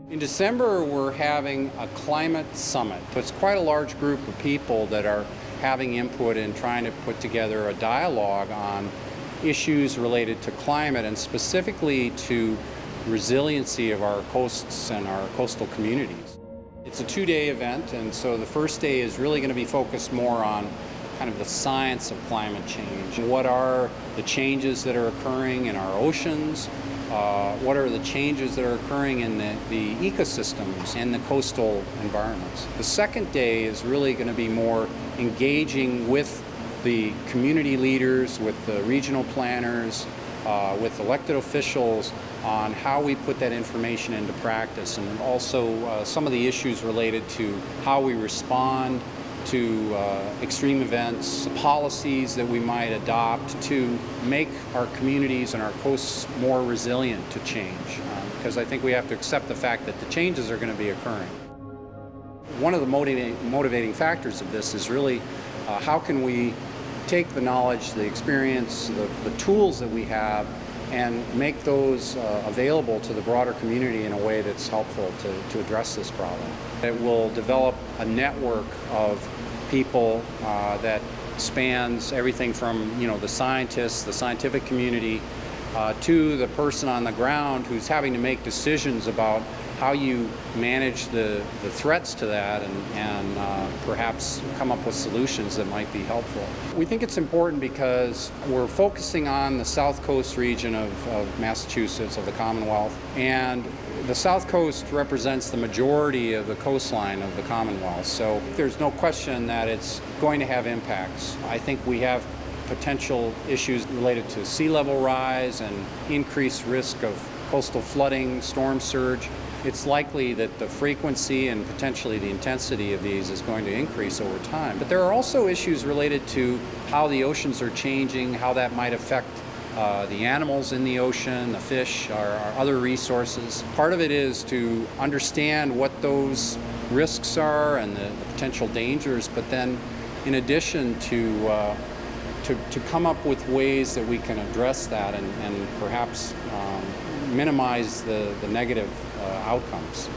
In December, we're having a climate summit. It's quite a large group of people that are having input and trying to put together a dialogue on issues related to climate and specifically to resiliency of our coasts and our coastal communities. It's a two-day event, and so the first day is really going to be focused more on kind of the science of climate change. What are the changes that are occurring in our oceans? What are the changes that are occurring in the ecosystems and the coastal environments? The second day is really going to be more engaging with the community leaders, with the regional planners, with elected officials on how we put that information into practice, and also some of the issues related to how we respond to extreme events, policies that we might adopt to make our communities and our coasts more resilient to change. Because I think we have to accept the fact that the changes are going to be occurring. One of the motivating factors of this is really how can we take the knowledge, the experience, the tools that we have and make those available to the broader community in a way that's helpful to address this problem. It will develop a network of people that spans everything from the scientists, the scientific community, to the person on the ground who's having to make decisions about how you manage the threats to that and perhaps come up with solutions that might be helpful. We think it's important because we're focusing on the South Coast region of Massachusetts, of the Commonwealth, and the South Coast represents the majority of the coastline of the Commonwealth, so there's no question that it's going to have impacts. I think we have potential issues related to sea level rise and increased risk of coastal flooding, storm surge. It's likely that the frequency and potentially the intensity of these is going to increase over time. But there are also issues related to how the oceans are changing, how that might affect the animals in the ocean, the fish, our other resources. Part of it is to understand what those risks are and the potential dangers, but then in addition to come up with ways that we can address that and perhaps minimize the negative outcomes.